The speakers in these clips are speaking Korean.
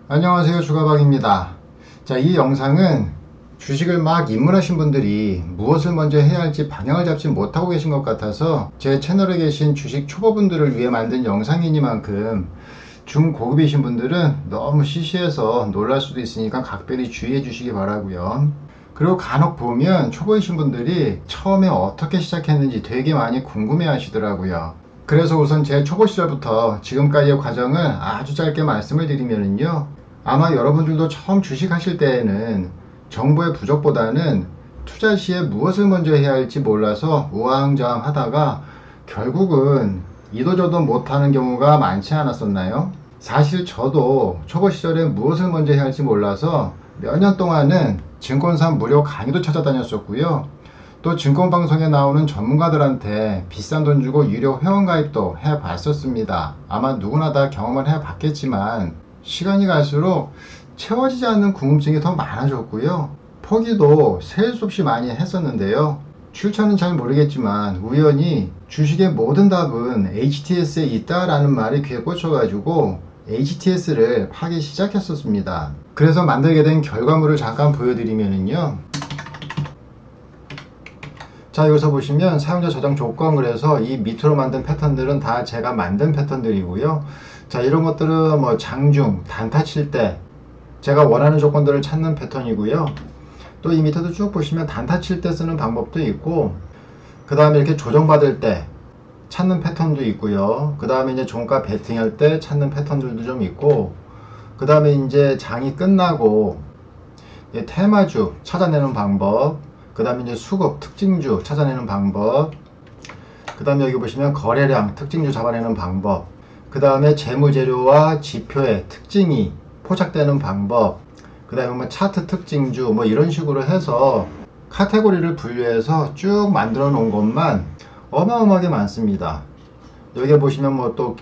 안녕하세요, 주가박입니다. 자, 이 영상은 주식을 막 입문하신 분들이 무엇을 먼저 해야 할지 방향을 잡지 못하고 계신 것 같아서 제 채널에 계신 주식 초보분들을 위해 만든 영상이니만큼 중고급이신 분들은 너무 시시해서 놀랄 수도 있으니까 각별히 주의해 주시기 바라고요. 그리고 간혹 보면 초보이신 분들이 처음에 어떻게 시작했는지 되게 많이 궁금해 하시더라고요. 그래서 우선 제 초보 시절부터 지금까지의 과정을 아주 짧게 말씀을 드리면요, 아마 여러분들도 처음 주식하실 때에는 정보의 부족보다는 투자 시에 무엇을 먼저 해야 할지 몰라서 우왕좌왕 하다가 결국은 이도저도 못하는 경우가 많지 않았었나요? 사실 저도 초보 시절에 무엇을 먼저 해야 할지 몰라서 몇 년 동안은 증권사 무료 강의도 찾아다녔었고요. 또 증권방송에 나오는 전문가들한테 비싼 돈 주고 유료 회원가입도 해봤었습니다. 아마 누구나 다 경험을 해봤겠지만 시간이 갈수록 채워지지 않는 궁금증이 더 많아졌고요. 포기도 셀 수 없이 많이 했었는데요. 출처는 잘 모르겠지만 우연히 주식의 모든 답은 HTS에 있다라는 말이 귀에 꽂혀가지고 HTS를 파기 시작했었습니다. 그래서 만들게 된 결과물을 잠깐 보여드리면요, 자, 여기서 보시면 사용자 저장 조건을 해서 이 밑으로 만든 패턴들은 다 제가 만든 패턴들이고요. 자, 이런 것들은 뭐 장중, 단타 칠 때 제가 원하는 조건들을 찾는 패턴이고요. 또 이 밑에도 쭉 보시면 단타 칠 때 쓰는 방법도 있고, 그 다음에 이렇게 조정받을 때 찾는 패턴도 있고요. 그 다음에 이제 종가 베팅할 때 찾는 패턴들도 좀 있고, 그 다음에 이제 장이 끝나고 테마주 찾아내는 방법, 그 다음에 이제 수급 특징주 찾아내는 방법, 그 다음에 여기 보시면 거래량 특징주 잡아내는 방법, 그 다음에 재무재료와 지표의 특징이 포착되는 방법, 그 다음에 뭐 차트 특징주 뭐 이런 식으로 해서 카테고리를 분류해서 쭉 만들어 놓은 것만 어마어마하게 많습니다. 여기 보시면 뭐 또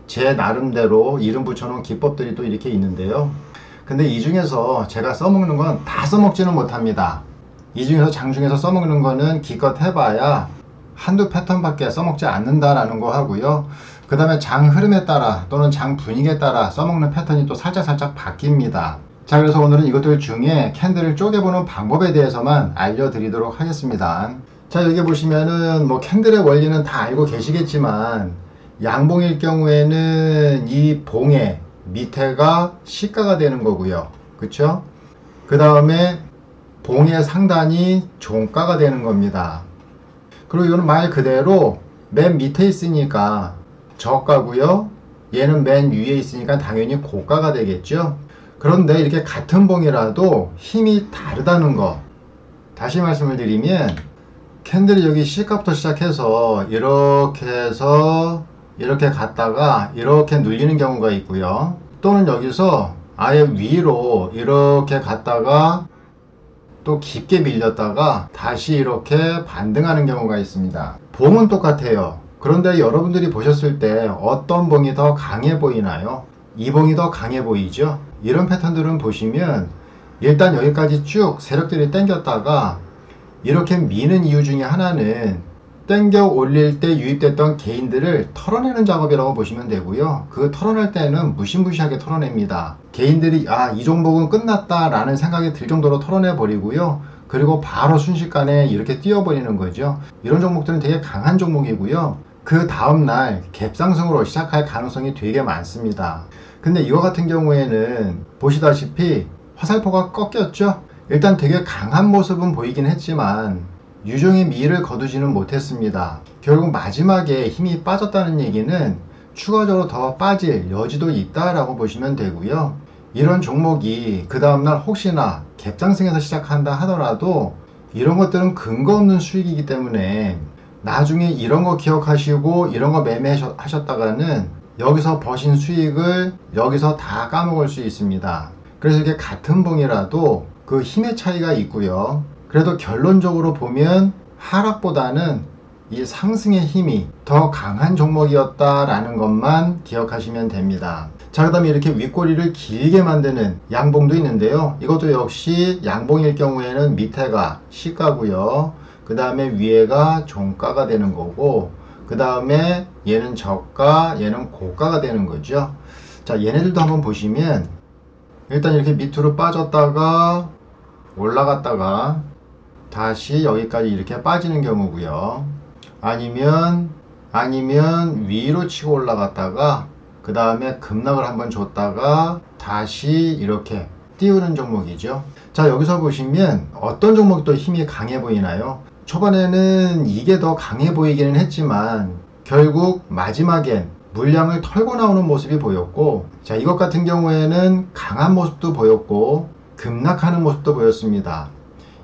제 나름대로 이름 붙여놓은 기법들이 또 이렇게 있는데요. 근데 이 중에서 제가 써먹는 건 다 써먹지는 못합니다. 이 중에서 장중에서 써먹는 거는 기껏 해봐야 한두 패턴밖에 써먹지 않는다라는 거 하고요. 그 다음에 장 흐름에 따라 또는 장 분위기에 따라 써먹는 패턴이 또 살짝살짝 바뀝니다. 자, 그래서 오늘은 이것들 중에 캔들을 쪼개보는 방법에 대해서만 알려드리도록 하겠습니다. 자, 여기 보시면은 뭐 캔들의 원리는 다 알고 계시겠지만, 양봉일 경우에는 이 봉의 밑에가 시가가 되는 거고요. 그쵸? 그 다음에 봉의 상단이 종가가 되는 겁니다. 그리고 이거는 말 그대로 맨 밑에 있으니까 저가고요. 얘는 맨 위에 있으니까 당연히 고가가 되겠죠. 그런데 이렇게 같은 봉이라도 힘이 다르다는 거 다시 말씀을 드리면, 캔들이 여기 C값부터 시작해서 이렇게 해서 이렇게 갔다가 이렇게 눌리는 경우가 있고요. 또는 여기서 아예 위로 이렇게 갔다가 또 깊게 밀렸다가 다시 이렇게 반등하는 경우가 있습니다. 봉은 똑같아요. 그런데 여러분들이 보셨을 때 어떤 봉이 더 강해 보이나요? 이 봉이 더 강해 보이죠? 이런 패턴들은 보시면 일단 여기까지 쭉 세력들이 당겼다가 이렇게 미는 이유 중에 하나는 땡겨 올릴 때 유입됐던 개인들을 털어내는 작업이라고 보시면 되고요. 그 털어낼 때는 무시무시하게 털어냅니다. 개인들이 이 종목은 끝났다 라는 생각이 들 정도로 털어내 버리고요. 그리고 바로 순식간에 이렇게 뛰어버리는 거죠. 이런 종목들은 되게 강한 종목이고요. 그 다음날 갭상승으로 시작할 가능성이 되게 많습니다. 근데 이거 같은 경우에는 보시다시피 화살표가 꺾였죠. 일단 되게 강한 모습은 보이긴 했지만 유종의 미를 거두지는 못했습니다. 결국 마지막에 힘이 빠졌다는 얘기는 추가적으로 더 빠질 여지도 있다라고 보시면 되고요. 이런 종목이 그 다음날 혹시나 갭상승에서 시작한다 하더라도 이런 것들은 근거 없는 수익이기 때문에 나중에 이런 거 기억하시고 이런 거 매매하셨다가는 여기서 버신 수익을 여기서 다 까먹을 수 있습니다. 그래서 이게 같은 봉이라도 그 힘의 차이가 있고요. 그래도 결론적으로 보면 하락보다는 이 상승의 힘이 더 강한 종목이었다라는 것만 기억하시면 됩니다. 자, 그 다음에 이렇게 윗꼬리를 길게 만드는 양봉도 있는데요. 이것도 역시 양봉일 경우에는 밑에가 시가고요. 그 다음에 위에가 종가가 되는 거고, 그 다음에 얘는 저가, 얘는 고가가 되는 거죠. 자, 얘네들도 한번 보시면 일단 이렇게 밑으로 빠졌다가 올라갔다가 다시 여기까지 이렇게 빠지는 경우고요. 아니면 위로 치고 올라갔다가 그 다음에 급락을 한번 줬다가 다시 이렇게 띄우는 종목이죠. 자, 여기서 보시면 어떤 종목이 또 힘이 강해 보이나요? 초반에는 이게 더 강해 보이기는 했지만 결국 마지막엔 물량을 털고 나오는 모습이 보였고, 자, 이것 같은 경우에는 강한 모습도 보였고 급락하는 모습도 보였습니다.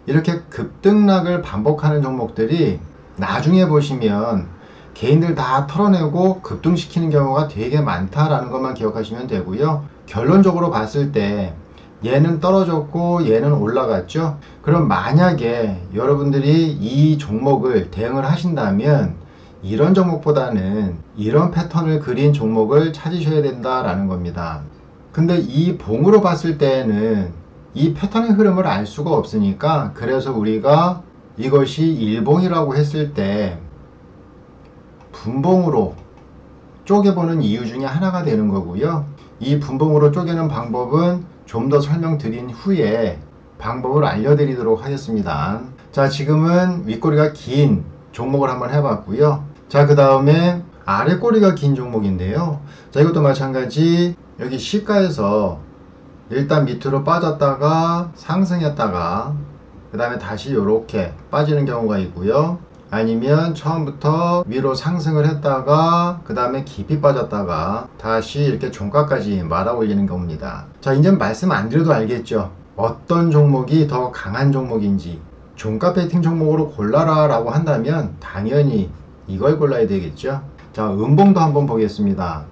이렇게 급등락을 반복하는 종목들이 나중에 보시면 개인들 다 털어내고 급등시키는 경우가 되게 많다라는 것만 기억하시면 되고요. 결론적으로 봤을 때 얘는 떨어졌고 얘는 올라갔죠. 그럼 만약에 여러분들이 이 종목을 대응을 하신다면 이런 종목보다는 이런 패턴을 그린 종목을 찾으셔야 된다라는 겁니다. 근데 이 봉으로 봤을 때에는 이 패턴의 흐름을 알 수가 없으니까, 그래서 우리가 이것이 일봉이라고 했을 때 분봉으로 쪼개보는 이유 중에 하나가 되는 거고요. 이 분봉으로 쪼개는 방법은 좀 더 설명드린 후에 방법을 알려드리도록 하겠습니다. 자, 지금은 윗꼬리가 긴 종목을 한번 해봤고요. 자, 그 다음에 아래 꼬리가 긴 종목인데요. 자, 이것도 마찬가지 여기 시가에서 일단 밑으로 빠졌다가 상승했다가 그 다음에 다시 이렇게 빠지는 경우가 있고요. 아니면 처음부터 위로 상승을 했다가 그 다음에 깊이 빠졌다가 다시 이렇게 종가까지 말아 올리는 겁니다. 자, 이제 말씀 안 드려도 알겠죠. 어떤 종목이 더 강한 종목인지. 종가 베팅 종목으로 골라라 라고 한다면 당연히 이걸 골라야 되겠죠. 자, 음봉도 한번 보겠습니다.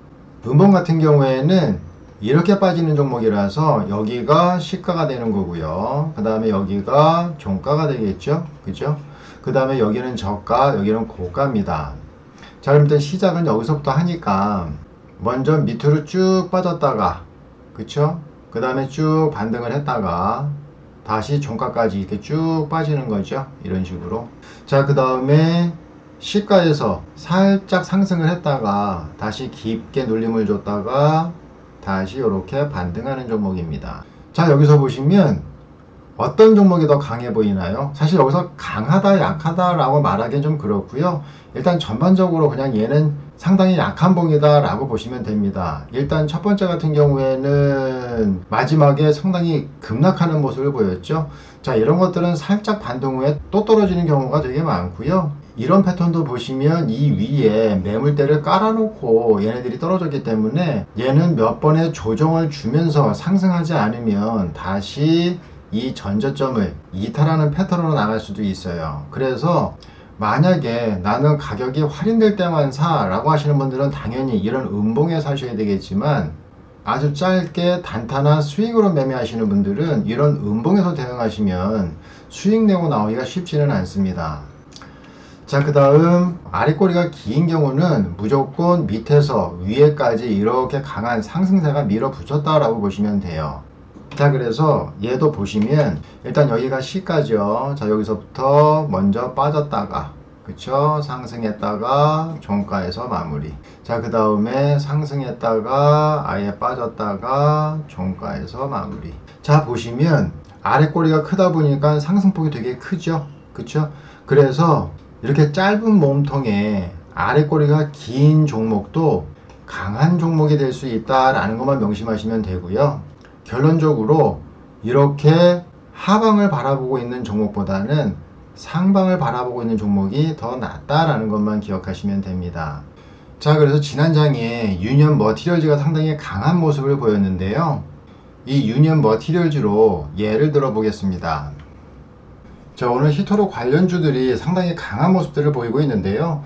음봉 같은 경우에는 이렇게 빠지는 종목이라서 여기가 시가가 되는 거고요. 그 다음에 여기가 종가가 되겠죠. 그죠? 그 다음에 여기는 저가, 여기는 고가입니다. 자, 그럼 일단 시작은 여기서부터 하니까 먼저 밑으로 쭉 빠졌다가, 그쵸? 그 다음에 쭉 반등을 했다가 다시 종가까지 이렇게 쭉 빠지는 거죠. 이런 식으로. 자, 그 다음에 시가에서 살짝 상승을 했다가 다시 깊게 눌림을 줬다가 다시 이렇게 반등하는 종목입니다. 자, 여기서 보시면 어떤 종목이 더 강해 보이나요? 사실 여기서 강하다 약하다 라고 말하기는 좀 그렇고요. 일단 전반적으로 그냥 얘는 상당히 약한 봉이다 라고 보시면 됩니다. 일단 첫 번째 같은 경우에는 마지막에 상당히 급락하는 모습을 보였죠. 자, 이런 것들은 살짝 반등 후에 또 떨어지는 경우가 되게 많고요. 이런 패턴도 보시면 이 위에 매물대를 깔아놓고 얘네들이 떨어졌기 때문에 얘는 몇 번의 조정을 주면서 상승하지 않으면 다시 이 전저점을 이탈하는 패턴으로 나갈 수도 있어요. 그래서 만약에 나는 가격이 할인될 때만 사 라고 하시는 분들은 당연히 이런 음봉에 사셔야 되겠지만, 아주 짧게 단타나 스윙으로 매매하시는 분들은 이런 음봉에서 대응하시면 수익 내고 나오기가 쉽지는 않습니다. 자, 그 다음 아랫꼬리가 긴 경우는 무조건 밑에서 위에까지 이렇게 강한 상승세가 밀어붙였다라고 보시면 돼요. 자, 그래서 얘도 보시면 일단 여기가 C가죠. 자, 여기서부터 먼저 빠졌다가, 그쵸? 상승했다가 종가에서 마무리. 자, 그 다음에 상승했다가 아예 빠졌다가 종가에서 마무리. 자, 보시면 아래 꼬리가 크다 보니까 상승폭이 되게 크죠. 그쵸? 그래서 이렇게 짧은 몸통에 아래 꼬리가 긴 종목도 강한 종목이 될 수 있다라는 것만 명심하시면 되고요. 결론적으로 이렇게 하방을 바라보고 있는 종목보다는 상방을 바라보고 있는 종목이 더 낫다라는 것만 기억하시면 됩니다. 자, 그래서 지난 장에 유니언 머티리얼즈가 상당히 강한 모습을 보였는데요. 이 유니언 머티리얼즈로 예를 들어 보겠습니다. 자, 오늘 히토로 관련주들이 상당히 강한 모습들을 보이고 있는데요.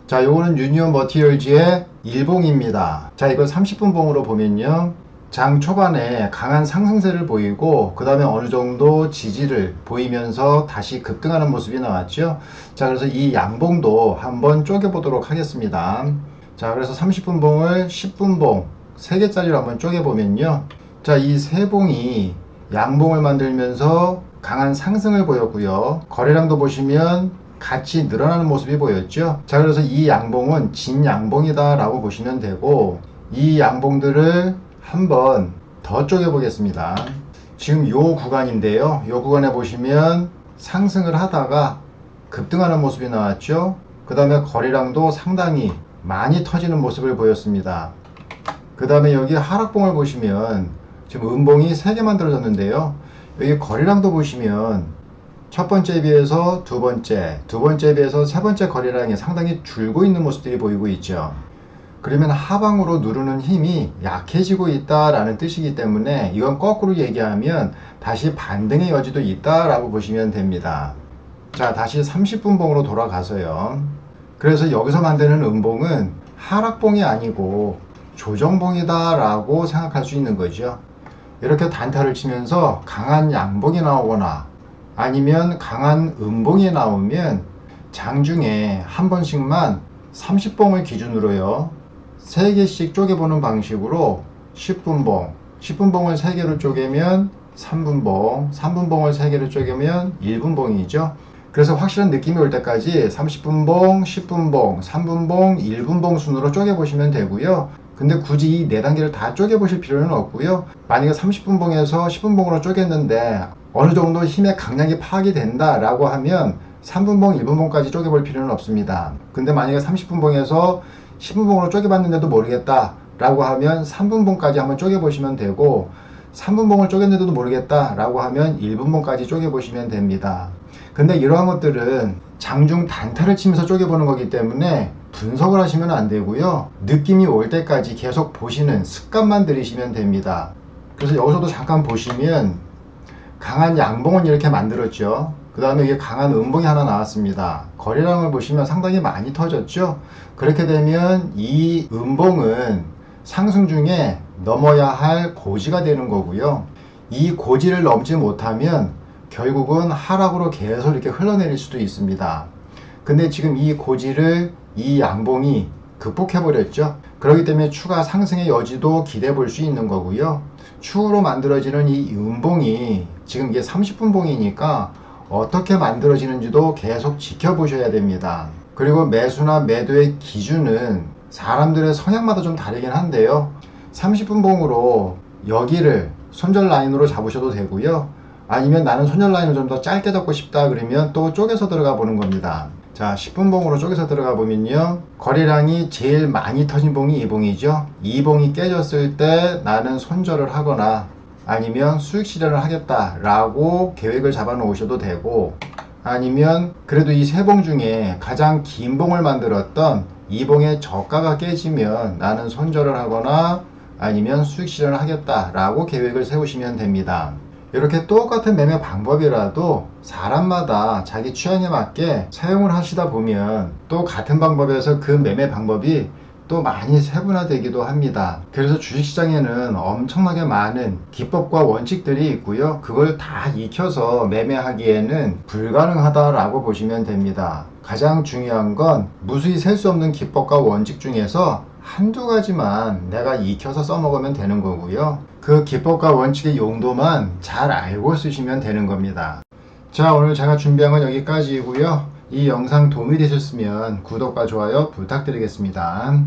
자, 요거는 유니언 머티리얼즈의 일봉입니다. 자, 이걸 30분 봉으로 보면요, 장 초반에 강한 상승세를 보이고 그 다음에 어느 정도 지지를 보이면서 다시 급등하는 모습이 나왔죠. 자, 그래서 이 양봉도 한번 쪼개 보도록 하겠습니다. 자, 그래서 30분 봉을 10분 봉 3개짜리로 한번 쪼개 보면요, 자, 이 세 봉이 양봉을 만들면서 강한 상승을 보였고요. 거래량도 보시면 같이 늘어나는 모습이 보였죠. 자, 그래서 이 양봉은 진양봉이다 라고 보시면 되고, 이 양봉들을 한번 더 쪼개보겠습니다. 지금 요 구간인데요. 요 구간에 보시면 상승을 하다가 급등하는 모습이 나왔죠. 그 다음에 거래량도 상당히 많이 터지는 모습을 보였습니다. 그 다음에 여기 하락봉을 보시면 지금 음봉이 3개 만들어졌는데요. 여기 거래량도 보시면 첫 번째에 비해서 두 번째에 비해서 세 번째 거래량이 상당히 줄고 있는 모습들이 보이고 있죠. 그러면 하방으로 누르는 힘이 약해지고 있다라는 뜻이기 때문에 이건 거꾸로 얘기하면 다시 반등의 여지도 있다라고 보시면 됩니다. 자, 다시 30분봉으로 돌아가서요. 그래서 여기서 만드는 음봉은 하락봉이 아니고 조정봉이다 라고 생각할 수 있는 거죠. 이렇게 단타를 치면서 강한 양봉이 나오거나 아니면 강한 음봉이 나오면 장중에 한 번씩만 30봉을 기준으로요 3개씩 쪼개보는 방식으로 10분봉 10분봉을 3개로 쪼개면 3분봉 3분봉을 3개로 쪼개면 1분봉이죠. 그래서 확실한 느낌이 올 때까지 30분봉, 10분봉, 3분봉, 1분봉 순으로 쪼개보시면 되고요. 근데 굳이 이 4단계를 다 쪼개보실 필요는 없고요. 만약에 30분봉에서 10분봉으로 쪼갰는데 어느 정도 힘의 강약이 파악이 된다 라고 하면 3분봉, 1분봉까지 쪼개볼 필요는 없습니다. 근데 만약에 30분봉에서 10분봉으로 쪼개봤는데도 모르겠다 라고 하면 3분봉까지 한번 쪼개보시면 되고 3분봉을 쪼갰는데도 모르겠다 라고 하면 1분봉까지 쪼개보시면 됩니다. 근데 이러한 것들은 장중 단타를 치면서 쪼개보는 거기 때문에 분석을 하시면 안 되고요. 느낌이 올 때까지 계속 보시는 습관만 들이시면 됩니다. 그래서 여기서도 잠깐 보시면 강한 양봉을 이렇게 만들었죠. 그 다음에 이게 강한 음봉이 하나 나왔습니다. 거래량을 보시면 상당히 많이 터졌죠. 그렇게 되면 이 음봉은 상승 중에 넘어야 할 고지가 되는 거고요. 이 고지를 넘지 못하면 결국은 하락으로 계속 이렇게 흘러내릴 수도 있습니다. 근데 지금 이 고지를 이 양봉이 극복해 버렸죠. 그렇기 때문에 추가 상승의 여지도 기대해 볼 수 있는 거고요. 추후로 만들어지는 이 음봉이 지금 이게 30분봉이니까 어떻게 만들어지는지도 계속 지켜보셔야 됩니다. 그리고 매수나 매도의 기준은 사람들의 성향마다 좀 다르긴 한데요. 30분봉으로 여기를 손절 라인으로 잡으셔도 되고요. 아니면 나는 손절 라인을 좀 더 짧게 잡고 싶다 그러면 또 쪼개서 들어가 보는 겁니다. 자, 10분봉으로 쪼개서 들어가 보면요. 거래량이 제일 많이 터진 봉이 이 봉이죠. 이 봉이 깨졌을 때 나는 손절을 하거나 아니면 수익 실현을 하겠다 라고 계획을 잡아 놓으셔도 되고 아니면 그래도 이 세 봉 중에 가장 긴 봉을 만들었던 이 봉의 저가가 깨지면 나는 손절을 하거나 아니면 수익 실현을 하겠다 라고 계획을 세우시면 됩니다. 이렇게 똑같은 매매 방법이라도 사람마다 자기 취향에 맞게 사용을 하시다 보면 또 같은 방법에서 그 매매 방법이 또 많이 세분화되기도 합니다. 그래서 주식시장에는 엄청나게 많은 기법과 원칙들이 있고요. 그걸 다 익혀서 매매하기에는 불가능하다라고 보시면 됩니다. 가장 중요한 건 무수히 셀 수 없는 기법과 원칙 중에서 한두 가지만 내가 익혀서 써먹으면 되는 거고요. 그 기법과 원칙의 용도만 잘 알고 쓰시면 되는 겁니다. 자, 오늘 제가 준비한 건 여기까지이고요. 이 영상 도움이 되셨으면 구독과 좋아요 부탁드리겠습니다.